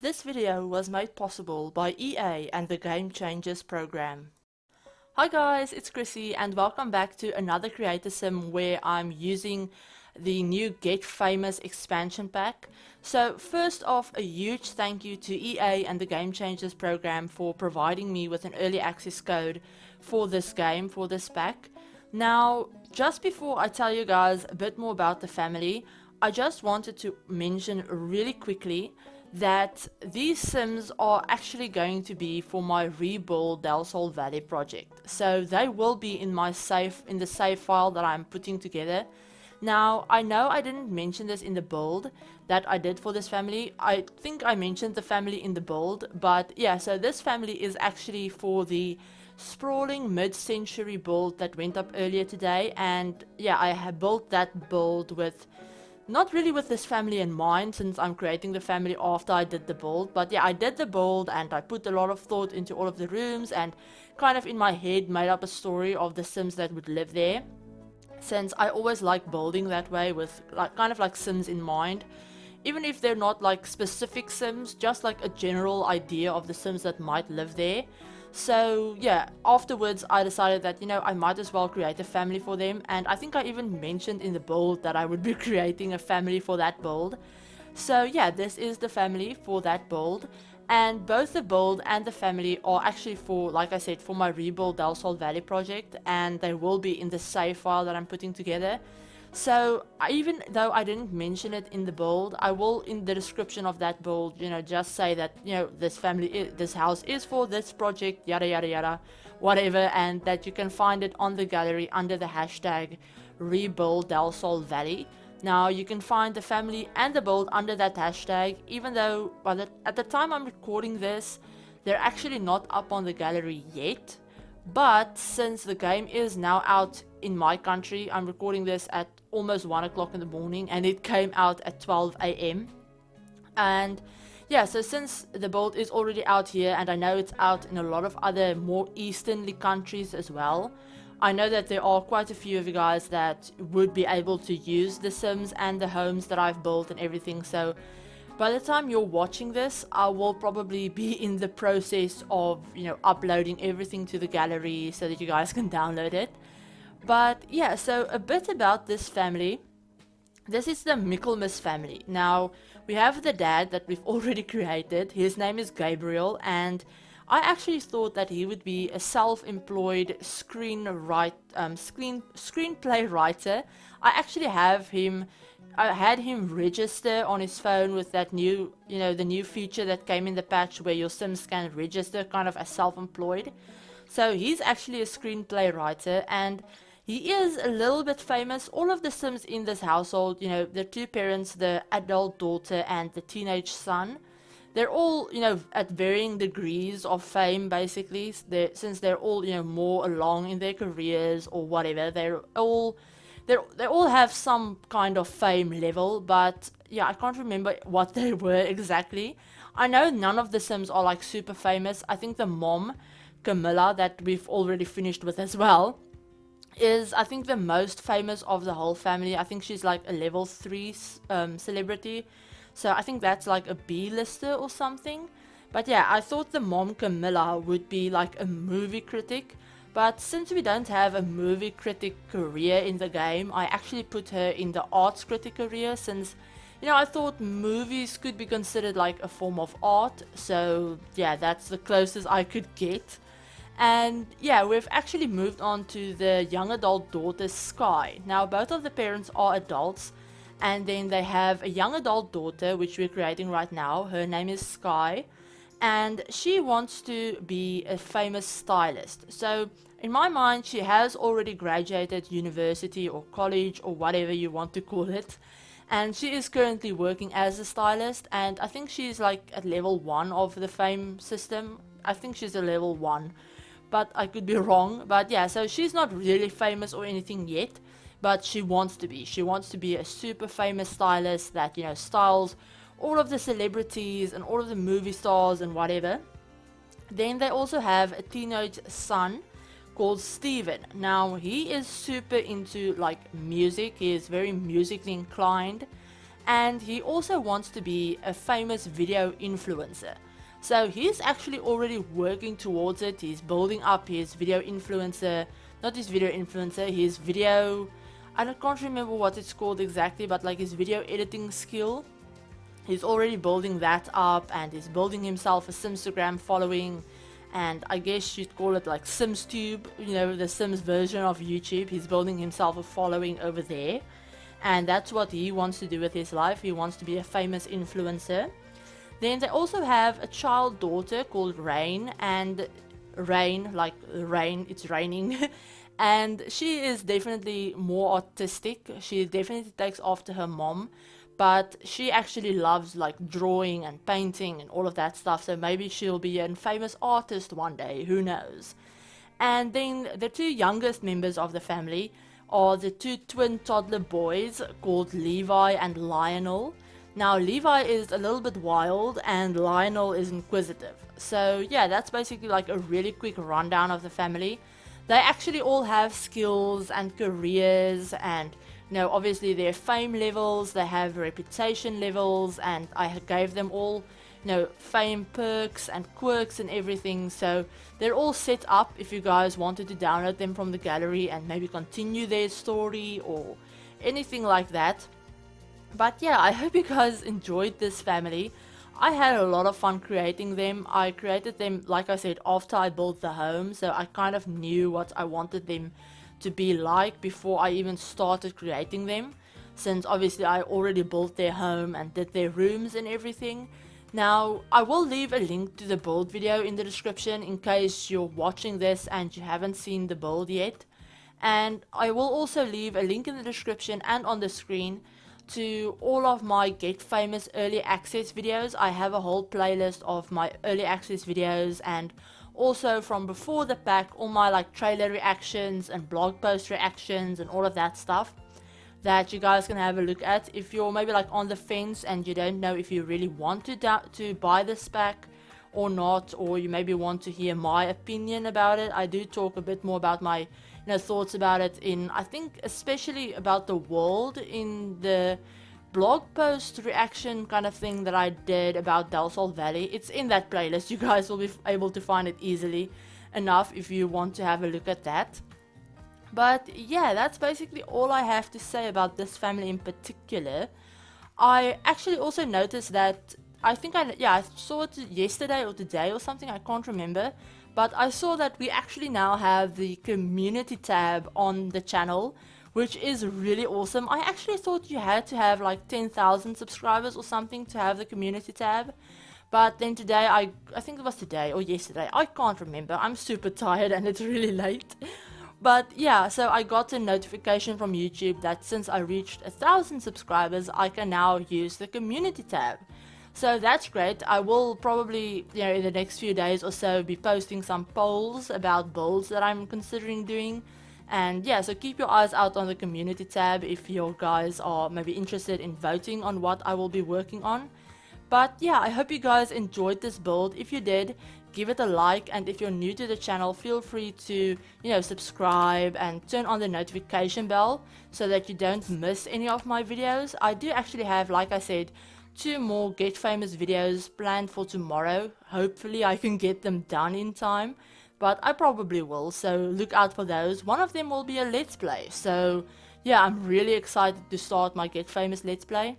This video was made possible by EA and the Game Changers program. Hi guys, it's Chrissie and welcome back to another creator sim where I'm using the new Get Famous expansion pack. So first off, a huge thank you to EA and the Game Changers program for providing me with an early access code for this game, for this pack. Now, just before I tell you guys a bit more about the family, I just wanted to mention really quickly that these sims are actually going to be for my rebuild Del Sol Valley project. So they will be in my in the save file that I'm putting together. Now, I know I didn't mention this in the build that I did for this family. I think I mentioned the family in the build, but yeah, so this family is actually for the Sprawling Mid-Century build that went up earlier today, and yeah, I have built that build with not really with this family in mind, since I'm creating the family after I did the build. But yeah, I did the build and I put a lot of thought into all of the rooms and kind of in my head made up a story of the sims that would live there, since I always like building that way with kind of like sims in mind, even if they're not like specific sims, just like a general idea of the sims that might live there. So yeah, afterwards I decided that, I might as well create a family for them, and I think I even mentioned in the build that I would be creating a family for that build. So yeah, this is the family for that build, and both the build and the family are actually for, like I said, for my rebuild Del Sol Valley project, and they will be in the save file that I'm putting together. So even though I didn't mention it in the build, I will in the description of that build, just say that, this house is for this project, yada yada yada, whatever, and that you can find it on the gallery under the hashtag rebuild Del Sol Valley. Now you can find the family and the build under that hashtag, even though at the time I'm recording this, they're actually not up on the gallery yet. But since the game is now out in my country, I'm recording this at almost 1 o'clock in the morning, and it came out at 12 a.m. And yeah, so since the build is already out here, and I know it's out in a lot of other more easternly countries as well, I know that there are quite a few of you guys that would be able to use the sims and the homes that I've built and everything. So by the time you're watching this, I will probably be in the process of, uploading everything to the gallery so that you guys can download it. But yeah, so a bit about this family. This is the Michaelmas family. Now, we have the dad that we've already created. His name is Gabriel, and I actually thought that he would be a self-employed screenplay writer. I actually had him register on his phone with that new, the new feature that came in the patch where your sims can register kind of as self-employed. So he's actually a screenplay writer, and he is a little bit famous. All of the sims in this household, the two parents, the adult daughter and the teenage son, they're all, at varying degrees of fame, basically. Since they're all, more along in their careers or whatever, they all have some kind of fame level, but yeah, I can't remember what they were exactly. I know none of the sims are like super famous. I think the mom, Camilla, that we've already finished with as well, is I think the most famous of the whole family. I think she's like a level 3 celebrity, so I think that's like a B-lister or something. But yeah, I thought the mom, Camilla, would be like a movie critic, but since we don't have a movie critic career in the game, I actually put her in the arts critic career, since, I thought movies could be considered like a form of art. So yeah, that's the closest I could get. And yeah, we've actually moved on to the young adult daughter, Sky. Now, both of the parents are adults, and then they have a young adult daughter, which we're creating right now. Her name is Sky, and she wants to be a famous stylist. So in my mind, she has already graduated university or college or whatever you want to call it, and she is currently working as a stylist, and I think she's like at level 1 of the fame system. I think she's a level 1, but I could be wrong. But yeah, so she's not really famous or anything yet, but she wants to be. She wants to be a super famous stylist that, styles all of the celebrities and all of the movie stars and whatever. Then they also have a teenage son called Steven. Now, he is super into like music. He is very musically inclined, and he also wants to be a famous video influencer. So he's actually already working towards it. He's building up his video influencer, not his video influencer, his video, I can't remember what it's called exactly, but like his video editing skill. He's already building that up, and he's building himself a Simstagram following, and I guess you'd call it like SimsTube, you know, the Sims version of YouTube. He's building himself a following over there, and that's what he wants to do with his life. He wants to be a famous influencer. Then they also have a child daughter called Rain, and Rain, like rain, it's raining. And she is definitely more artistic. She definitely takes after her mom, but she actually loves like drawing and painting and all of that stuff. So maybe she'll be a famous artist one day, who knows. And then the two youngest members of the family are the two twin toddler boys called Levi and Lionel. Now Levi is a little bit wild and Lionel is inquisitive. So yeah, that's basically like a really quick rundown of the family. They actually all have skills and careers, and you know, obviously their fame levels, they have reputation levels, and I gave them all, you know, fame perks and quirks and everything. So they're all set up if you guys wanted to download them from the gallery and maybe continue their story or anything like that. But yeah, I hope you guys enjoyed this family. I had a lot of fun creating them. I created them, like I said, after I built the home, so I kind of knew what I wanted them to be like before I even started creating them, since obviously I already built their home and did their rooms and everything. Now, I will leave a link to the build video in the description in case you're watching this and you haven't seen the build yet. And I will also leave a link in the description and on the screen to all of my Get Famous early access videos. I have a whole playlist of my early access videos, and also from before the pack, all my like trailer reactions and blog post reactions and all of that stuff that you guys can have a look at if you're maybe like on the fence and you don't know if you really want to buy this pack or not, or you maybe want to hear my opinion about it. I do talk a bit more about my thoughts about it in, I think, especially about the world in the blog post reaction kind of thing that I did about Del Sol Valley. It's in that playlist. You guys will be able to find it easily enough if you want to have a look at that. But yeah, that's basically all I have to say about this family in particular. I actually also noticed that, I think I saw it yesterday or today or something, I can't remember. But I saw that we actually now have the community tab on the channel, which is really awesome. I actually thought you had to have like 10,000 subscribers or something to have the community tab. But then today, I think it was today or yesterday, I can't remember. I'm super tired and it's really late. But yeah, so I got a notification from YouTube that since I reached 1,000 subscribers, I can now use the community tab. So that's great. I will probably, in the next few days or so be posting some polls about builds that I'm considering doing. And yeah, so keep your eyes out on the community tab if you guys are maybe interested in voting on what I will be working on. But yeah, I hope you guys enjoyed this build. If you did, give it a like, and if you're new to the channel, feel free to, subscribe and turn on the notification bell so that you don't miss any of my videos. I do actually have, like I said, 2 more Get Famous videos planned for tomorrow. Hopefully I can get them done in time, but I probably will, so look out for those. One of them will be a Let's Play, so yeah, I'm really excited to start my Get Famous Let's Play.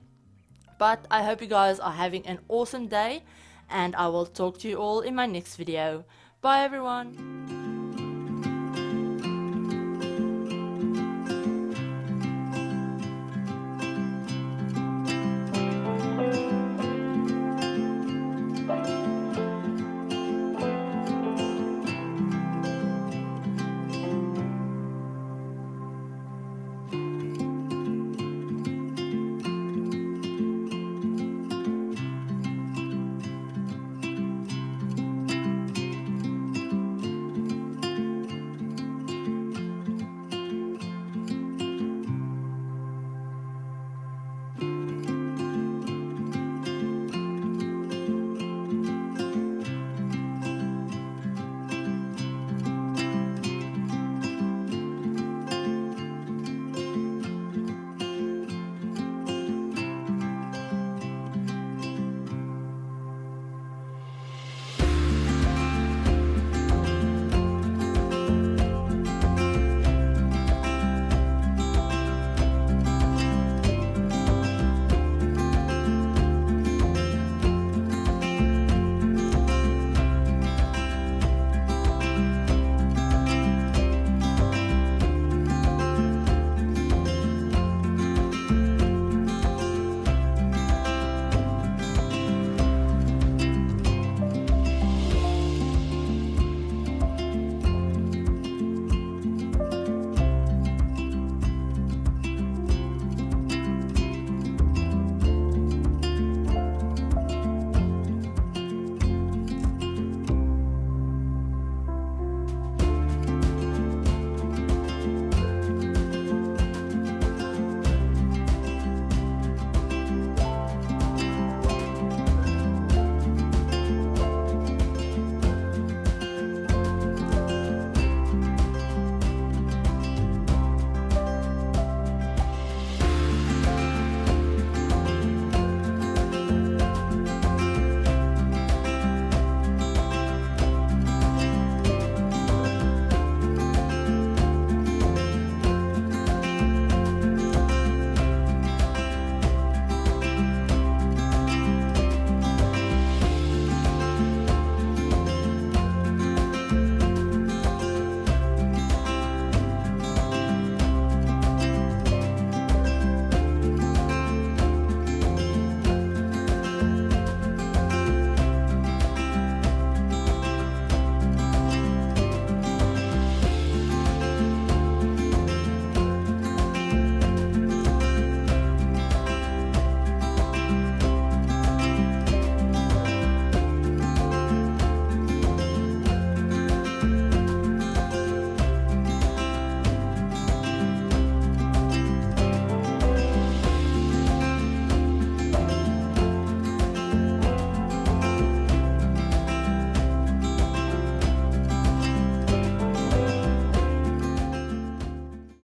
But I hope you guys are having an awesome day, and I will talk to you all in my next video. Bye everyone!